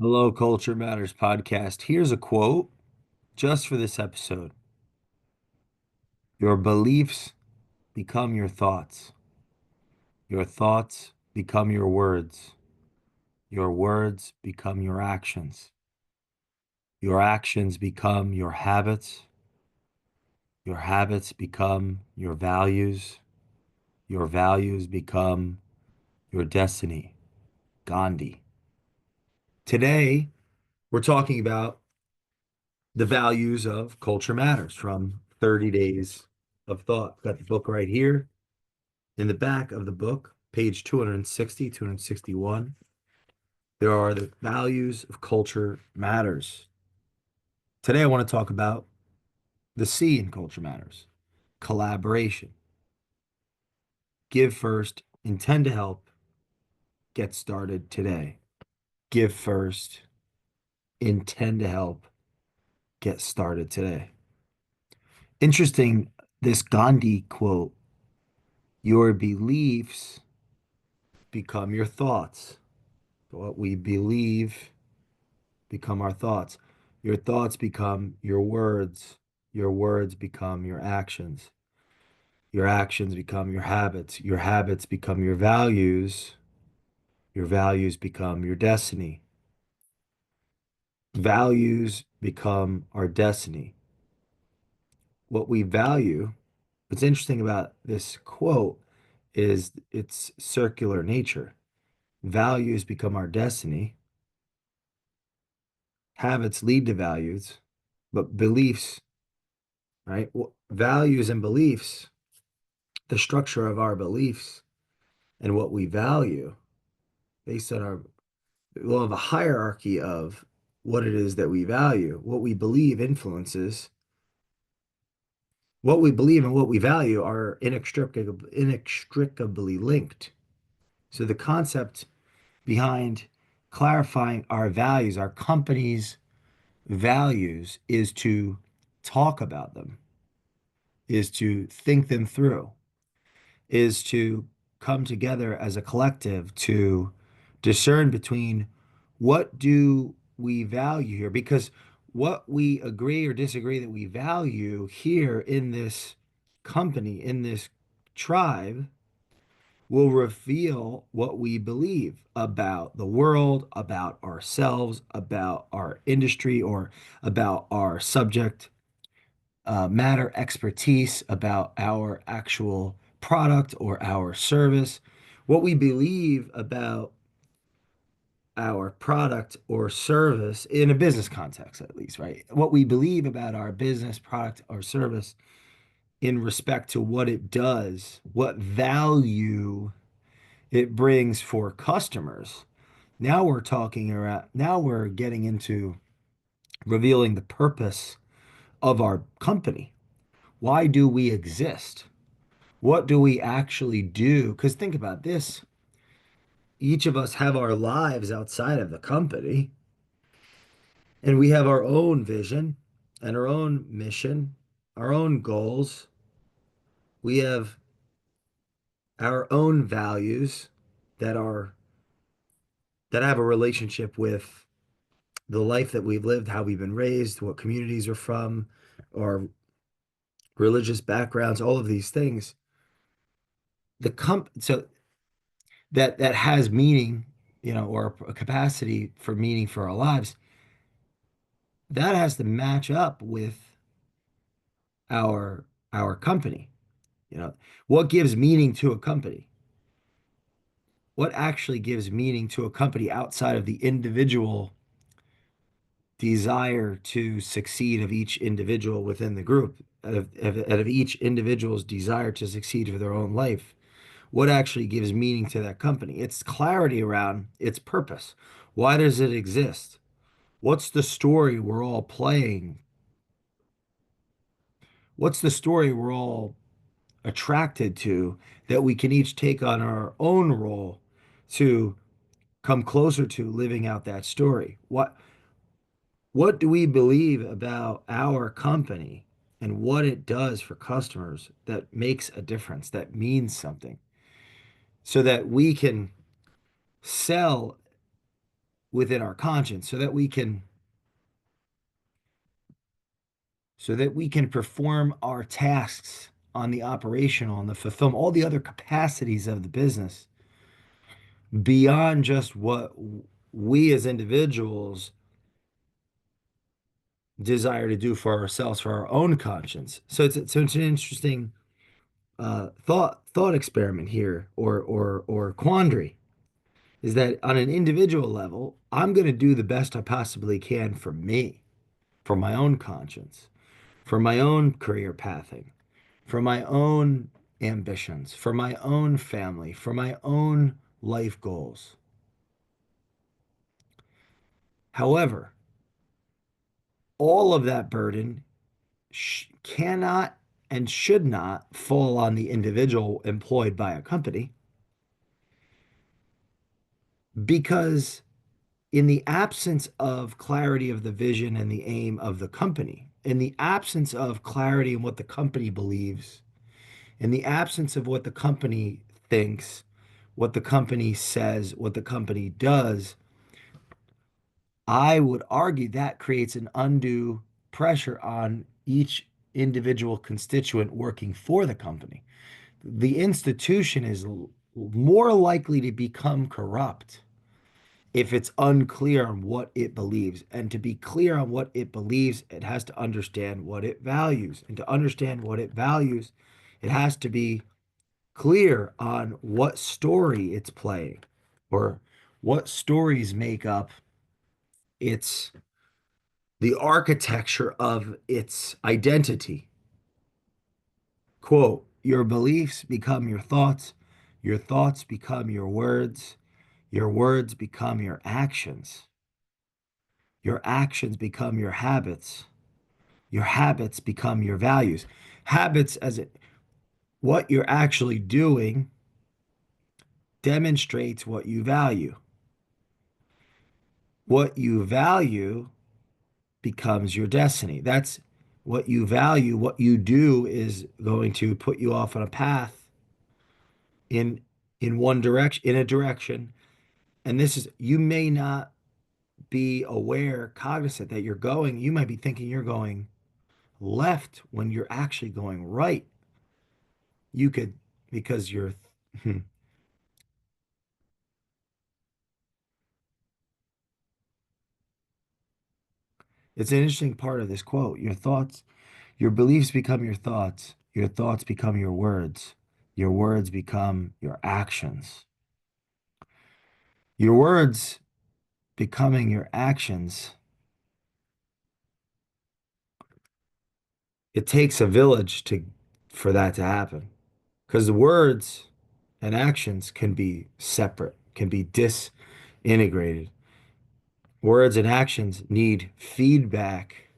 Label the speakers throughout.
Speaker 1: Hello, Culture Matters podcast. Here's a quote just for this episode. Your beliefs become your thoughts. Your thoughts become your words. Your words become your actions. Your actions become your habits. Your habits become your values. Your values become your destiny. Gandhi. Today, we're talking about the values of Culture Matters from 30 Days of Thought. Got the book right here. In the back of the book, page 260, 261, there are the values of Culture Matters. Today, I want to talk about the C in Culture Matters: collaboration. Give first, intend to help, get started today. Give first, intend to help, get started today. Interesting, this Gandhi quote: your beliefs become your thoughts. What we believe become our thoughts. Your thoughts become your words. Your words become your actions. Your actions become your habits. Your habits become your values. Your values become your destiny. Values become our destiny. What we value, what's interesting about this quote is its circular nature. Values become our destiny. Habits lead to values, but beliefs, right? Values and beliefs, the structure of our beliefs and what we value based on our, we'll have a hierarchy of what it is that we value. What we believe influences what we believe, and what we value are inextricably linked. So the concept behind clarifying our values, our company's values, is to talk about them, is to think them through, is to come together as a collective to discern between what do we value here, because what we agree or disagree that we value here in this company, in this tribe, will reveal what we believe about the world, about ourselves, about our industry, or about our subject matter expertise, about our actual product or our service, what we believe about our product or service in a business context, at least, right? What we believe about our business, product, or service in respect to what it does, what value it brings for customers. Now we're getting into revealing the purpose of our company. Why do we exist? What do we actually do? Because think about this. Each of us have our lives outside of the company, and we have our own vision and our own mission, our own goals. We have our own values that are that have a relationship with the life that we've lived, how we've been raised, what communities we're from, our religious backgrounds, all of these things. So that has meaning, or a capacity for meaning for our lives. That has to match up with our company. What gives meaning to a company? What actually gives meaning to a company outside of the individual desire to succeed of each individual within the group, out of each individual's desire to succeed for their own life? What actually gives meaning to that company? It's clarity around its purpose. Why does it exist? What's the story we're all playing? What's the story we're all attracted to, that we can each take on our own role to come closer to living out that story? What do we believe about our company and what it does for customers that makes a difference, that means something, so that we can sell within our conscience so that we can perform our tasks on the operational and the fulfillment, all the other capacities of the business beyond just what we as individuals desire to do for ourselves, for our own conscience. So it's an interesting thought experiment here, or quandary, is that on an individual level, I'm going to do the best I possibly can for me, for my own conscience, for my own career pathing, for my own ambitions, for my own family, for my own life goals. However, all of that burden cannot and should not fall on the individual employed by a company, because in the absence of clarity of the vision and the aim of the company, in the absence of clarity in what the company believes, in the absence of what the company thinks, what the company says, what the company does, I would argue that creates an undue pressure on each individual constituent working for the company. The institution is more likely to become corrupt if it's unclear on what it believes. And to be clear on what it believes, it has to understand what it values. And to understand what it values, it has to be clear on what story it's playing, or what stories make up its the architecture of its identity. Quote, your beliefs become your thoughts become your words become your actions become your habits become your values. Habits, what you're actually doing, demonstrates what you value. What you value becomes your destiny. That's what you value. What you do is going to put you off on a path in one direction, in a direction. And this is, you may not be aware, cognizant that you're going, you might be thinking you're going left when you're actually going right. You could, because you're, it's an interesting part of this quote. Your beliefs become your thoughts become your words become your actions. Your words becoming your actions, it takes a village to for that to happen. Because the words and actions can be separate, can be disintegrated. Words and actions need feedback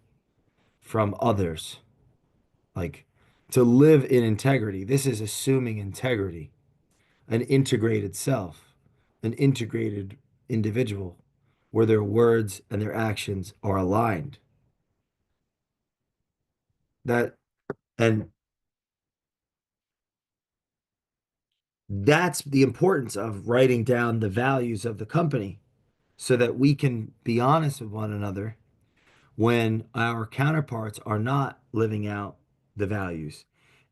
Speaker 1: from others. Like, to live in integrity, this is assuming integrity, an integrated self, an integrated individual where their words and their actions are aligned. That and that's the importance of writing down the values of the company so that we can be honest with one another when our counterparts are not living out the values.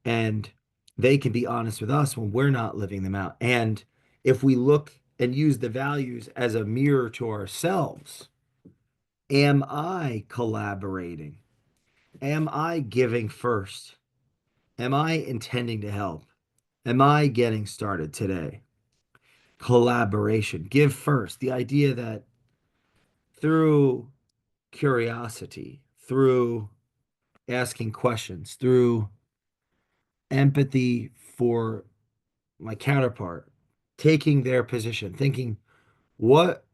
Speaker 1: And they can be honest with us when we're not living them out. And if we look and use the values as a mirror to ourselves, am I collaborating? Am I giving first? Am I intending to help? Am I getting started today? Collaboration, give first. The idea that through curiosity, through asking questions, through empathy for my counterpart, taking their position, thinking what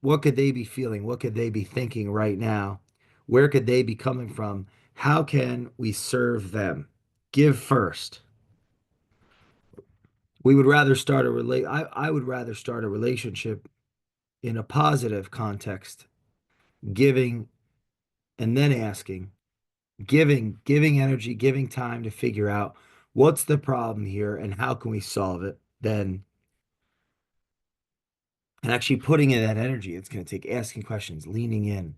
Speaker 1: what could they be feeling? What could they be thinking right now? Where could they be coming from? How can we serve them? Give first. We would rather start a I would rather start a relationship in a positive context, giving and then asking, giving energy, giving time to figure out what's the problem here and how can we solve it, then and actually putting in that energy. It's going to take asking questions, leaning in,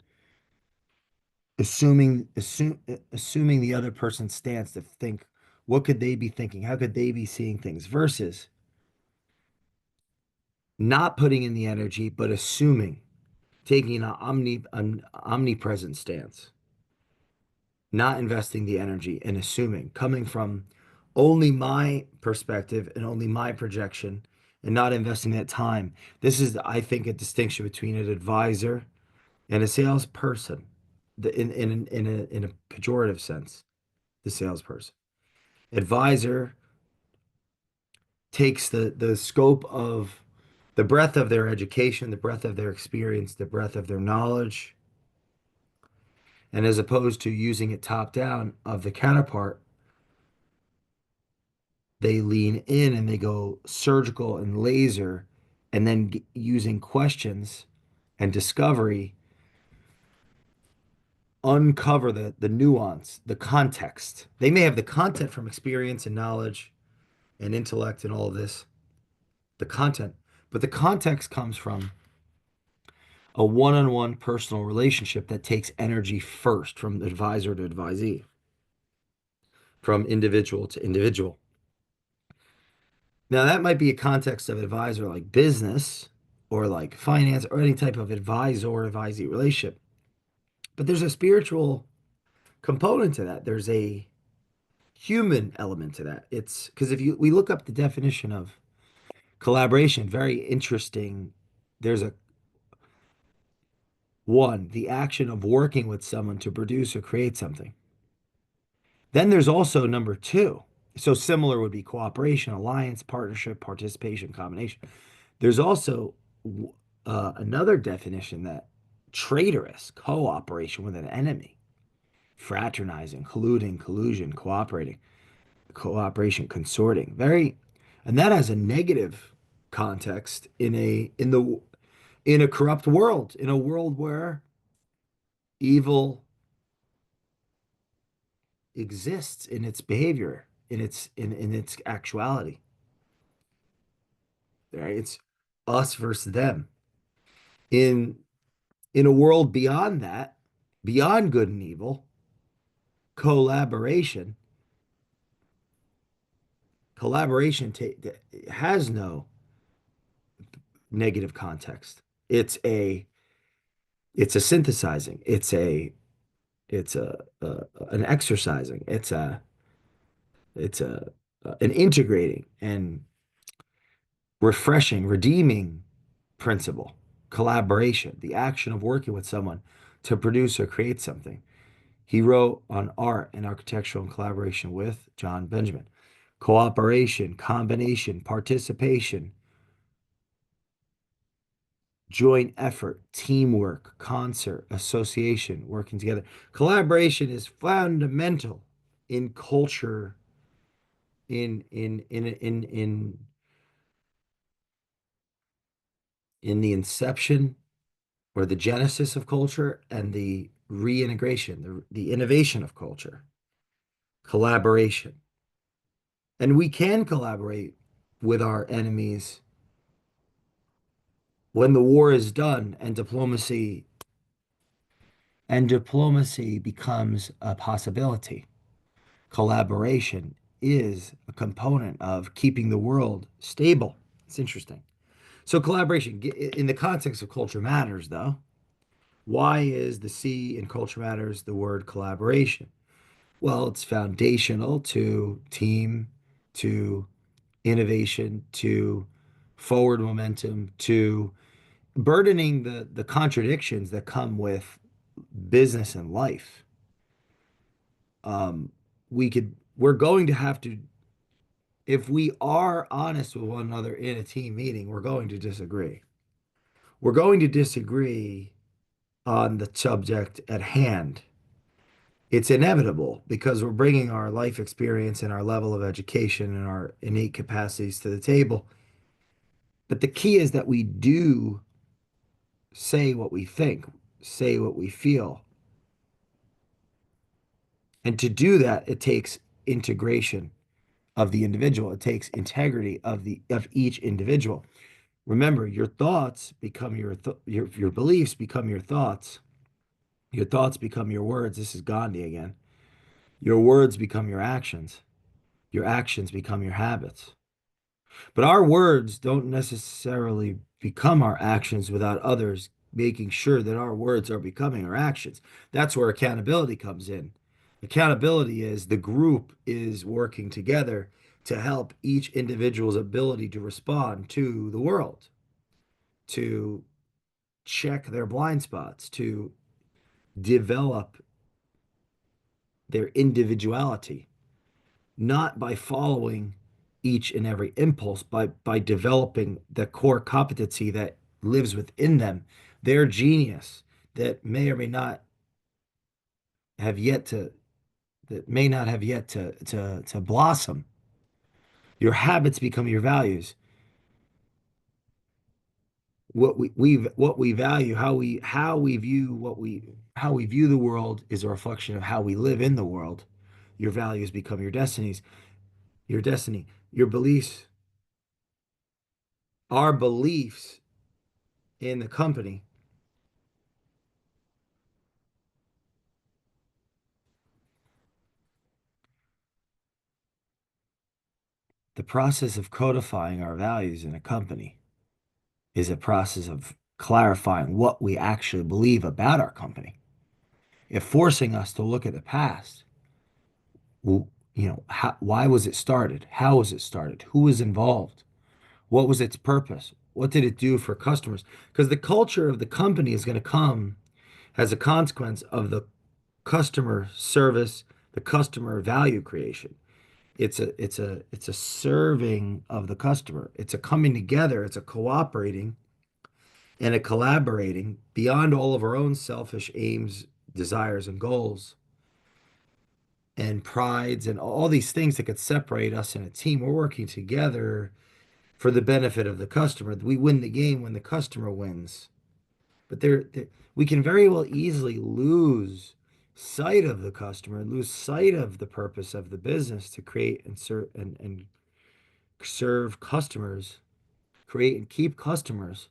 Speaker 1: assuming the other person's stance to think, what could they be thinking? How could they be seeing things? Versus not putting in the energy, but assuming, taking an omnipresent stance, not investing the energy and assuming, coming from only my perspective and only my projection and not investing that time. This is, I think, a distinction between an advisor and a salesperson, in a pejorative sense, the salesperson. Advisor takes the scope of the breadth of their education, the breadth of their experience, the breadth of their knowledge, and as opposed to using it top down of the counterpart, they lean in and they go surgical and laser, and then using questions and discovery, uncover the nuance, the context. They may have the content from experience and knowledge and intellect and all of this, the content, but the context comes from a one-on-one personal relationship that takes energy first from advisor to advisee, from individual to individual. Now, that might be a context of advisor like business or like finance or any type of advisor advisee relationship. But there's a spiritual component to that. There's a human element to that. It's because if we look up the definition of collaboration, very interesting. There's a one, the action of working with someone to produce or create something. Then there's also number two. So similar would be cooperation, alliance, partnership, participation, combination. There's also another definition that traitorous, cooperation with an enemy, fraternizing, colluding, collusion, cooperating, cooperation, consorting. Very, and that has a negative context in a corrupt world, in a world where evil exists in its behavior, in its actuality. Right? It's us versus them. In in a world beyond that, beyond good and evil, collaboration, has no negative context. It's a synthesizing. It's an exercising. It's an integrating and refreshing, redeeming principle. Collaboration, the action of working with someone to produce or create something. He wrote on art and architectural in collaboration with John Benjamin. Cooperation, combination, participation, joint effort, teamwork, concert, association, working together. Collaboration is fundamental in culture, in the inception or the genesis of culture and the reintegration, the innovation of culture. Collaboration. And we can collaborate with our enemies when the war is done and diplomacy becomes a possibility. Collaboration is a component of keeping the world stable. It's interesting. So collaboration in the context of culture matters, though. Why is the C in culture matters the word collaboration? Well, it's foundational to team, to innovation, to forward momentum, to burdening the contradictions that come with business and life. We're going to have to, if we are honest with one another in a team meeting, we're going to disagree. We're going to disagree on the subject at hand. It's inevitable because we're bringing our life experience and our level of education and our innate capacities to the table. But the key is that we do say what we think, say what we feel. And to do that, it takes integration of the individual. It takes integrity of each individual. Remember, your thoughts become your beliefs become your thoughts. Your thoughts become your words. This is Gandhi again. Your words become your actions. Your actions become your habits. But our words don't necessarily become our actions without others making sure that our words are becoming our actions. That's where accountability comes in. Accountability is the group is working together to help each individual's ability to respond to the world, to check their blind spots, to develop their individuality, not by following each and every impulse, by developing the core competency that lives within them, their genius that may or may not have yet to that may not have yet to blossom. Your habits become your values. What we value, how we view how we view the world is a reflection of how we live in the world. Your values become your destinies, your destiny, your beliefs, our beliefs in the company. The process of codifying our values in a company is a process of clarifying what we actually believe about our company. If forcing us to look at the past, well, why was it started? How was it started? Who was involved? What was its purpose? What did it do for customers? Because the culture of the company is going to come as a consequence of the customer service, the customer value creation. It's a serving of the customer. It's a coming together. It's a cooperating and a collaborating beyond all of our own selfish aims, desires, and goals, and prides, and all these things that could separate us in a team. We're working together for the benefit of the customer. We win the game when the customer wins. But we can very well easily lose sight of the customer and lose sight of the purpose of the business to create and serve customers, create and keep customers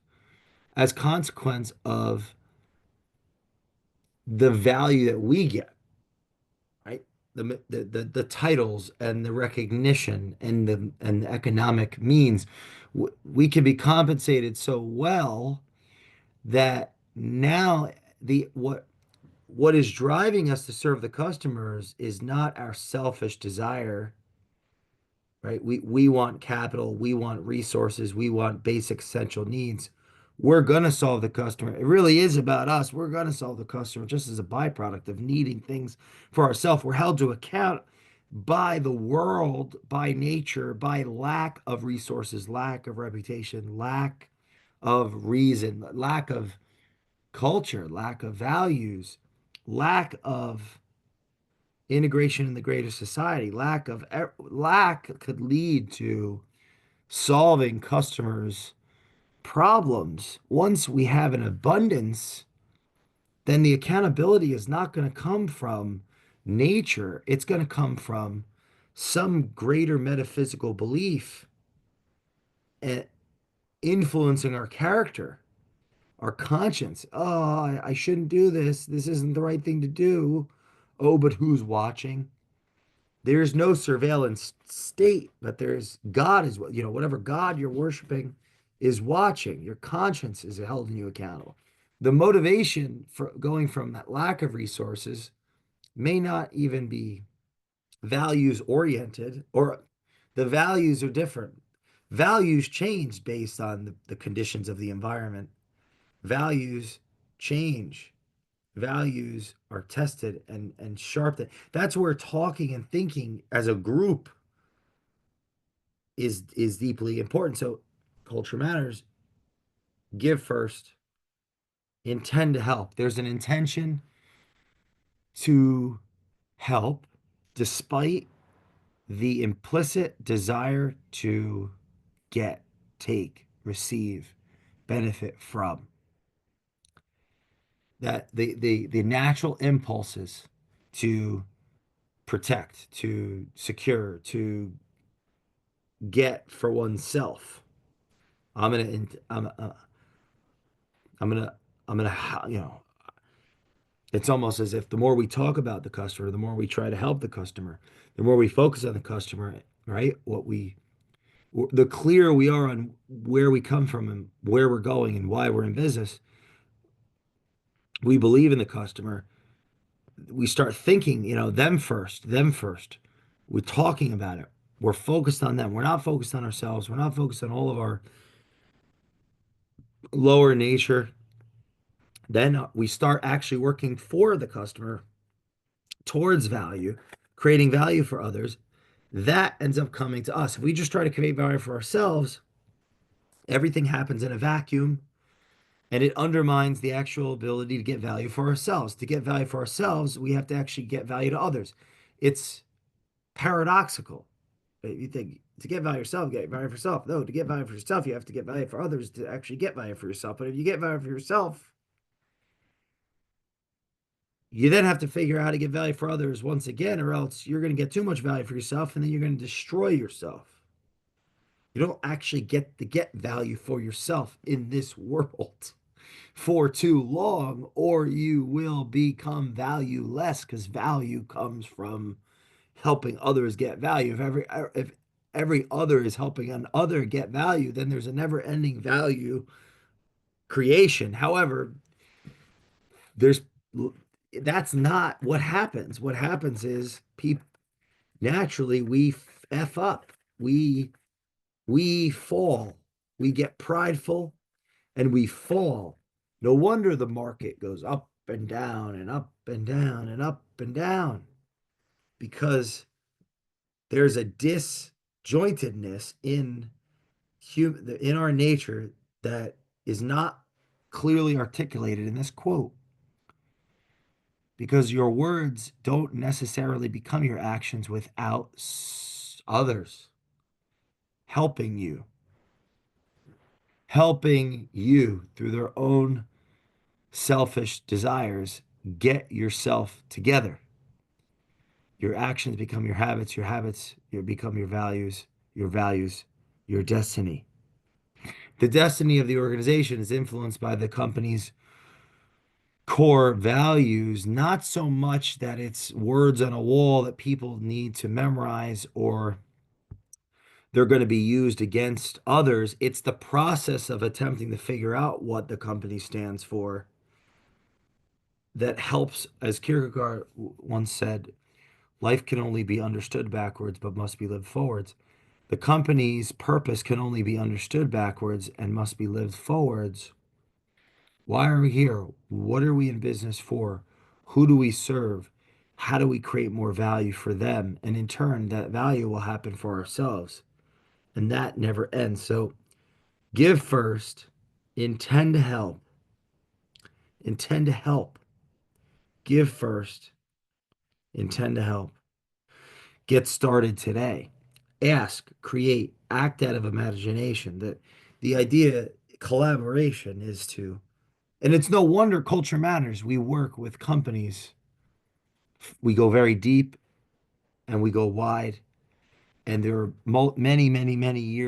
Speaker 1: as consequence of the value that we get, right? The titles and the recognition and the economic means. We can be compensated so well that now the what is driving us to serve the customers is not our selfish desire, right? We want capital, we want resources, we want basic essential needs. We're going to solve the customer. It really is about us. We're going to solve the customer just as a byproduct of needing things for ourselves. We're held to account by the world, by nature, by lack of resources, lack of reputation, lack of reason, lack of culture, lack of values, lack of integration in the greater society, lack could lead to solving customers' problems. Once we have an abundance, then the accountability is not going to come from nature. It's going to come from some greater metaphysical belief and influencing our character, our conscience. Oh, I shouldn't do this. This isn't the right thing to do. Oh, but who's watching? There's no surveillance state, but there's God is what, whatever God you're worshiping is watching. Your conscience is holding you accountable. The motivation for going from that lack of resources may not even be values oriented, or the values are different. Values change based on the conditions of the environment. Values change. Values are tested and sharpened. That's where talking and thinking as a group is deeply important. So culture matters. Give first. Intend to help. There's an intention to help despite the implicit desire to get, take, receive, benefit from. That the natural impulses to protect, to secure, to get for oneself I'm gonna, I'm gonna, I'm gonna, it's almost as if the more we talk about the customer, the more we try to help the customer, the more we focus on the customer, right? The clearer we are on where we come from and where we're going and why we're in business, we believe in the customer. We start thinking, them first. We're talking about it. We're focused on them. We're not focused on ourselves. We're not focused on all of our lower nature. Then we start actually working for the customer towards value, creating value for others. That ends up coming to us. If we just try to create value for ourselves, everything happens in a vacuum and it undermines the actual ability to get value for ourselves. To get value for ourselves, we have to actually get value to others. It's paradoxical. You think to get value yourself, get value for yourself. No, to get value for yourself, you have to get value for others to actually get value for yourself. But if you get value for yourself, you then have to figure out how to get value for others once again, or else you're going to get too much value for yourself and then you're going to destroy yourself. You don't actually get to get value for yourself in this world for too long, or you will become valueless because value comes from helping others get value. If every other is helping an other get value, then there's a never-ending value creation. However, there's that's not what happens. What happens is people naturally we f up. We fall. We get prideful and we fall. No wonder the market goes up and down and up and down and up and down because there's a disjointedness in our nature that is not clearly articulated in this quote because your words don't necessarily become your actions without others helping you through their own selfish desires get yourself together. Your actions become your habits become your values, your destiny. The destiny of the organization is influenced by the company's core values, not so much that it's words on a wall that people need to memorize or they're going to be used against others. It's the process of attempting to figure out what the company stands for that helps, as Kierkegaard once said, life can only be understood backwards, but must be lived forwards. The company's purpose can only be understood backwards and must be lived forwards. Why are we here? What are we in business for? Who do we serve? How do we create more value for them? And in turn, that value will happen for ourselves. And that never ends. So give first, intend to help, intend to help. Give first, intend to help. Get started today. Ask, create, act out of imagination. The idea, collaboration is to, and it's no wonder culture matters. We work with companies. We go very deep and we go wide. And there are many, many, many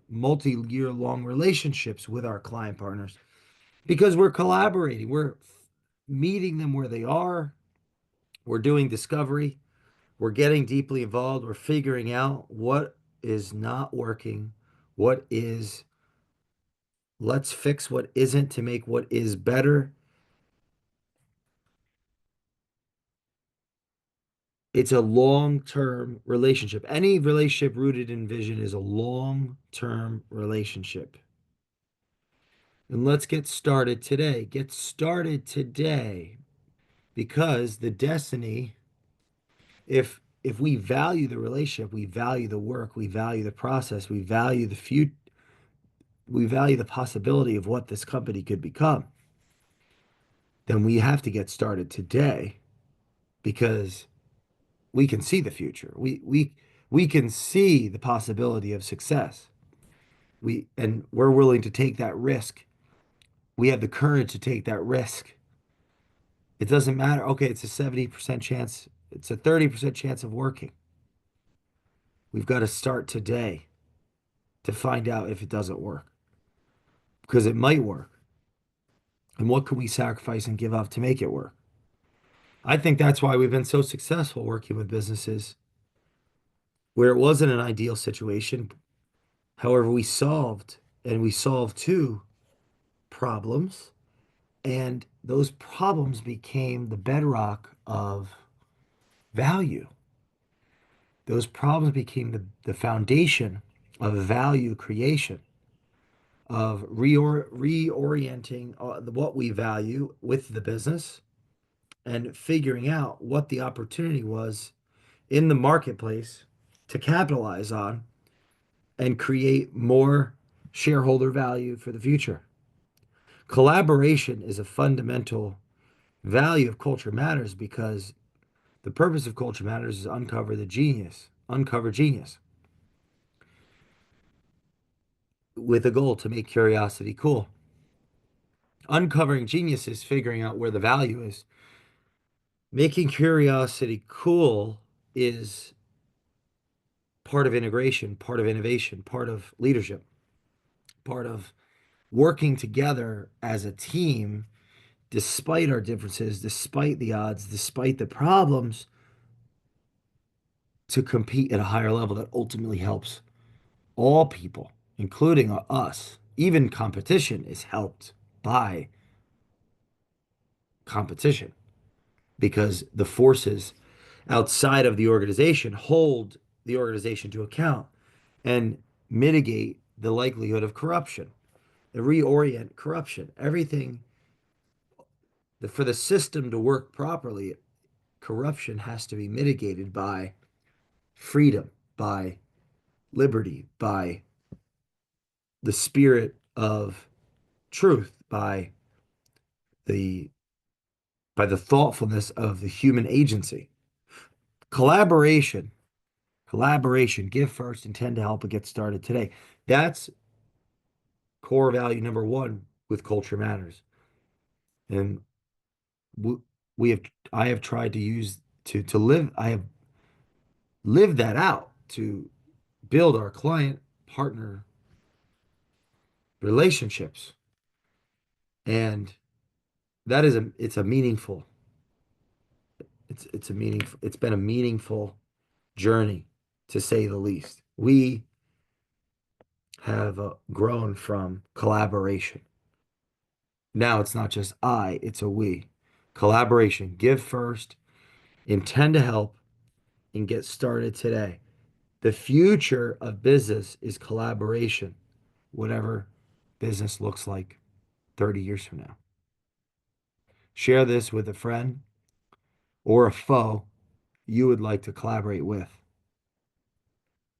Speaker 1: multi-year long relationships with our client partners because we're collaborating. We're meeting them where they are. We're doing discovery. We're getting deeply involved. We're figuring out what is not working, what is, let's fix what isn't to make what is better. It's a long-term relationship. Any relationship rooted in vision is a long-term relationship. And let's get started today. Get started today because the destiny, if we value the relationship, we value the work, we value the process, we value the future, we value the possibility of what this company could become, then we have to get started today because we can see the future. We can see the possibility of success. We're willing to take that risk. We have the courage to take that risk. It doesn't matter. Okay, it's a 70% chance. It's a 30% chance of working. We've got to start today to find out if it doesn't work. because it might work. And what can we sacrifice and give up to make it work? I think that's why we've been so successful working with businesses where it wasn't an ideal situation. However, we solved two problems, and those problems became the bedrock of value. Those problems became the foundation of value creation, of reorienting what we value with the business and figuring out what the opportunity was in the marketplace to capitalize on and create more shareholder value for the future. Collaboration is a fundamental value of Culture Matters because the purpose of Culture Matters is uncover genius with a goal to make curiosity cool. Uncovering genius is figuring out where the value is. Making curiosity cool is part of integration, part of innovation, part of leadership, part of working together as a team despite our differences, despite the odds, despite the problems, to compete at a higher level that ultimately helps all people, including us. Even competition is helped by competition because the forces outside of the organization hold the organization to account and mitigate the likelihood of corruption, reorient corruption. Everything for the system to work properly, corruption has to be mitigated by freedom, by liberty, by the spirit of truth, the the thoughtfulness of the human agency. Collaboration, collaboration, give first, intend to help, and get started today. That's core value number one with Culture Matters. And we, I have tried to use to live, I have lived that out to build our client partner relationships. And that is it's a meaningful, it's been a meaningful journey to say the least. We have grown from collaboration. Now it's not just I, it's a we. Collaboration, give first, intend to help, and get started today. The future of business is collaboration, whatever business looks like 30 years from now. Share this with a friend or a foe you would like to collaborate with.